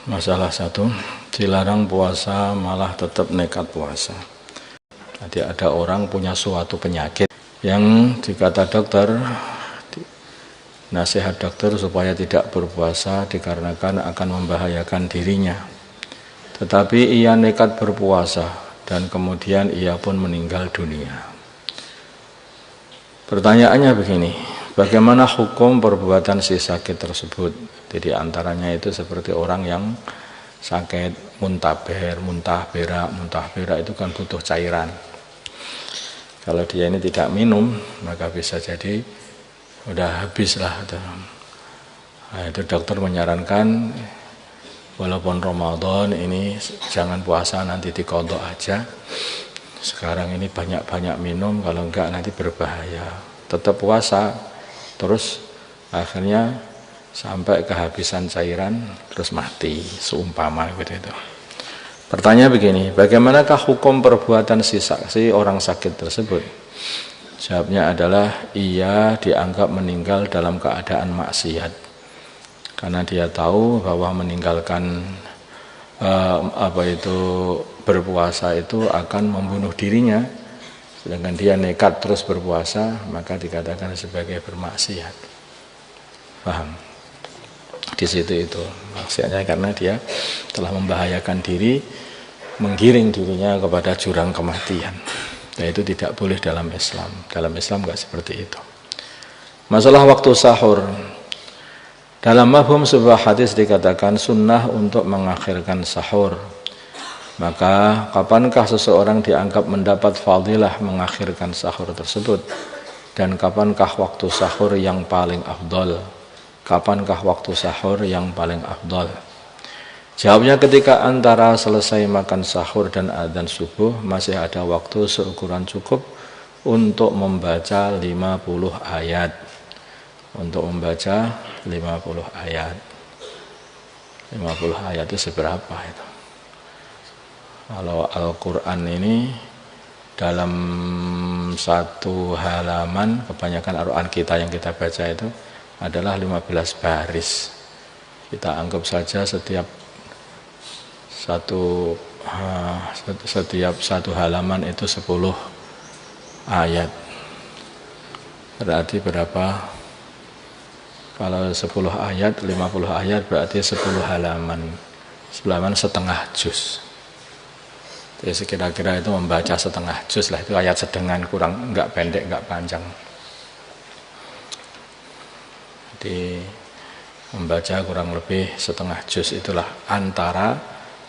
Masalah satu, dilarang puasa malah tetap nekat puasa. Jadi ada orang punya suatu penyakit yang dikata dokter, nasihat dokter supaya tidak berpuasa dikarenakan akan membahayakan dirinya. Tetapi ia nekat berpuasa dan kemudian ia pun meninggal dunia. Pertanyaannya begini, bagaimana hukum perbuatan si sakit tersebut? Jadi antaranya itu seperti orang yang sakit muntah berak itu kan butuh cairan. Kalau dia ini tidak minum, maka bisa jadi udah habis lah. Nah, itu dokter menyarankan walaupun Ramadan ini jangan puasa, nanti diqadha aja. Sekarang ini banyak-banyak minum, kalau enggak nanti berbahaya. Tetap puasa, terus akhirnya sampai kehabisan cairan, terus mati, seumpama begitu. Pertanyaan begini, bagaimanakah hukum perbuatan si orang sakit tersebut? Jawabnya adalah ia dianggap meninggal dalam keadaan maksiat, karena dia tahu bahwa meninggalkan berpuasa itu akan membunuh dirinya, sedangkan dia nekat terus berpuasa, maka dikatakan sebagai bermaksiat. Paham? Di situ itu maksudnya, karena dia telah membahayakan diri, menggiring dirinya kepada jurang kematian. Dan itu tidak boleh dalam Islam. Dalam Islam enggak seperti itu. Masalah waktu sahur. Dalam mafhum sebuah hadis dikatakan sunnah untuk mengakhirkan sahur. Maka kapankah seseorang dianggap mendapat fadilah mengakhirkan sahur tersebut? Dan kapankah waktu sahur yang paling afdal? Kapankah waktu sahur yang paling afdal? Jawabnya, ketika antara selesai makan sahur dan adzan subuh masih ada waktu seukuran cukup untuk membaca 50 ayat. Untuk membaca 50 ayat. 50 ayat itu seberapa itu? Kalau Al-Quran ini dalam satu halaman, kebanyakan Al-Quran kita yang kita baca itu adalah 15 baris. Kita anggap saja setiap satu halaman itu 10 ayat. Berarti berapa? Kalau 10 ayat, 50 ayat berarti 10 halaman. 10 halaman setengah juz. Jadi kira-kira itu membaca setengah juz lah, itu ayat sedengan, kurang, enggak pendek, enggak panjang. Jadi membaca kurang lebih setengah juz, itulah antara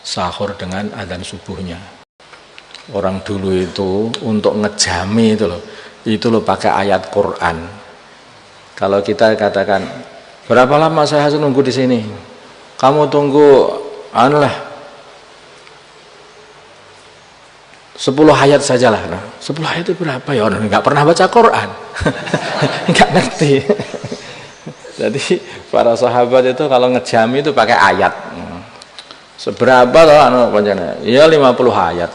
sahur dengan adzan subuhnya. Orang dulu itu untuk ngejami itu loh pakai ayat Quran. Kalau kita katakan, berapa lama saya harus nunggu di sini? Kamu tunggu 10 ayat sajalah. Nah, 10 ayat itu berapa ya? Orang enggak pernah baca Quran. Enggak ngerti. Jadi para sahabat itu kalau ngejami itu pakai ayat. Seberapa loh pancene? Ya 50 ayat.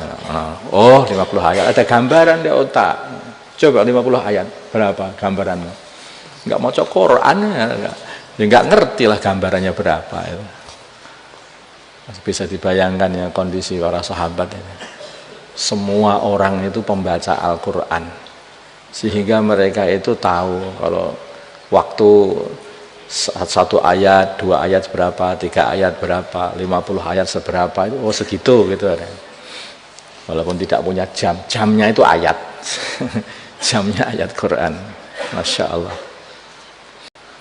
Oh, 50 ayat. Ada gambaran di otak. Coba 50 ayat. Berapa gambarannya? Enggak mau cek Quran ya. Enggak ngerti lah gambarannya berapa itu. Bisa dibayangkan ya kondisi para sahabat ini. Semua orang itu pembaca Al-Quran. Sehingga mereka itu tahu kalau waktu 1 ayat, 2 ayat berapa, 3 ayat berapa, 50 ayat seberapa, itu segitu gitu. Walaupun tidak punya jam, jamnya itu ayat. Jamnya ayat Quran. Masya Allah.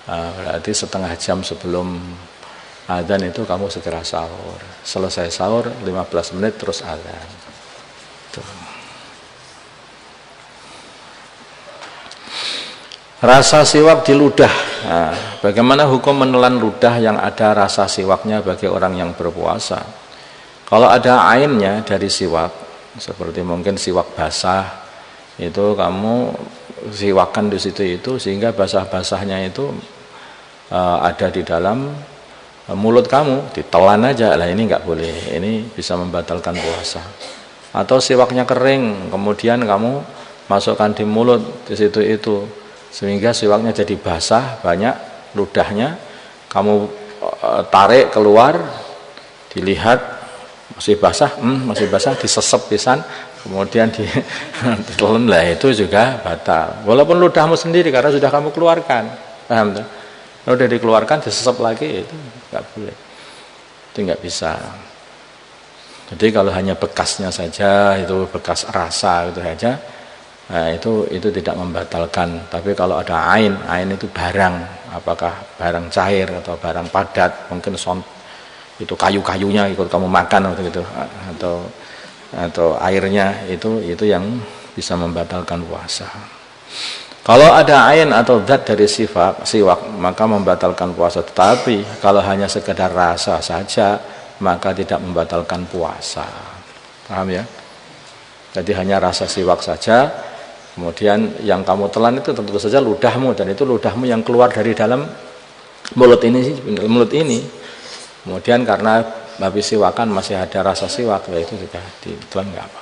Nah, berarti setengah jam sebelum adzan itu kamu segera sahur. Selesai sahur 15 menit terus adzan. Rasa siwak di ludah. Nah, bagaimana hukum menelan ludah yang ada rasa siwaknya bagi orang yang berpuasa? Kalau ada ainnya dari siwak, seperti mungkin siwak basah, itu kamu siwakan di situ itu sehingga basah-basahnya itu ada di dalam mulut kamu, ditelan aja. Lah ini nggak boleh. Ini bisa membatalkan puasa. Atau siwaknya kering, kemudian kamu masukkan di mulut di situ itu, sehingga siwaknya jadi basah, banyak ludahnya, kamu tarik keluar, dilihat masih basah disesep pisan, kemudian ditelan lah, itu juga batal. Walaupun ludahmu sendiri karena sudah kamu keluarkan, paham tuh? Kalau udah dikeluarkan disesep lagi itu nggak boleh, itu nggak bisa. Jadi kalau hanya bekasnya saja, itu bekas rasa itu saja, nah itu tidak membatalkan. Tapi kalau ada ain itu barang, apakah barang cair atau barang padat, mungkin itu kayu-kayunya ikut kamu makan gitu, atau airnya itu yang bisa membatalkan puasa. Kalau ada ain atau zat dari siwak maka membatalkan puasa. Tetapi kalau hanya sekedar rasa saja maka tidak membatalkan puasa. Paham ya? Jadi hanya rasa siwak saja, kemudian yang kamu telan itu tentu saja ludahmu, dan itu ludahmu yang keluar dari dalam mulut ini. Kemudian karena habis siwakan masih ada rasa siwak, ya itu sudah ditelan nggak apa-apa.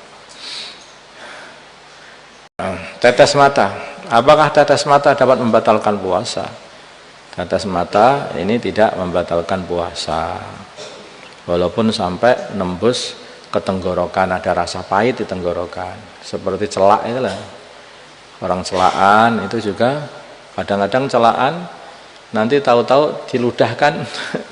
Tetes mata, apakah tetes mata dapat membatalkan puasa? Tetes mata ini tidak membatalkan puasa, walaupun sampai nembus ke tenggorokan, ada rasa pahit di tenggorokan, seperti celak itulah. Orang celaan itu juga kadang-kadang celaan nanti tahu-tahu diludahkan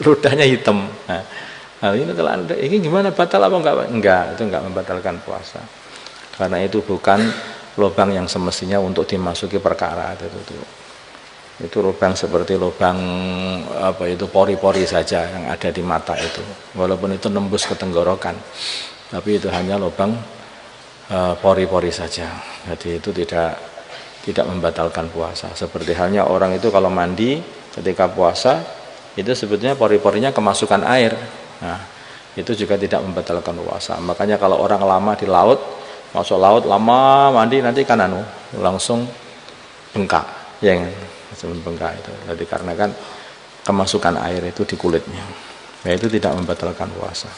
ludahnya hitam. Nah, ini gimana, batal apa enggak? Itu enggak membatalkan puasa. Karena itu bukan lubang yang semestinya untuk dimasuki perkara itu lubang seperti lubang pori-pori saja yang ada di mata itu. Walaupun itu nembus ke tenggorokan, tapi itu hanya lubang pori-pori saja. Jadi itu tidak membatalkan puasa. Seperti halnya orang itu kalau mandi ketika puasa, itu sebetulnya pori-porinya kemasukan air. Nah, itu juga tidak membatalkan puasa. Makanya kalau orang lama di laut, masuk laut lama mandi, nanti kan langsung bengkak, ya kan? Bengkak itu. Jadi karena kan kemasukan air itu di kulitnya. Nah, itu tidak membatalkan puasa.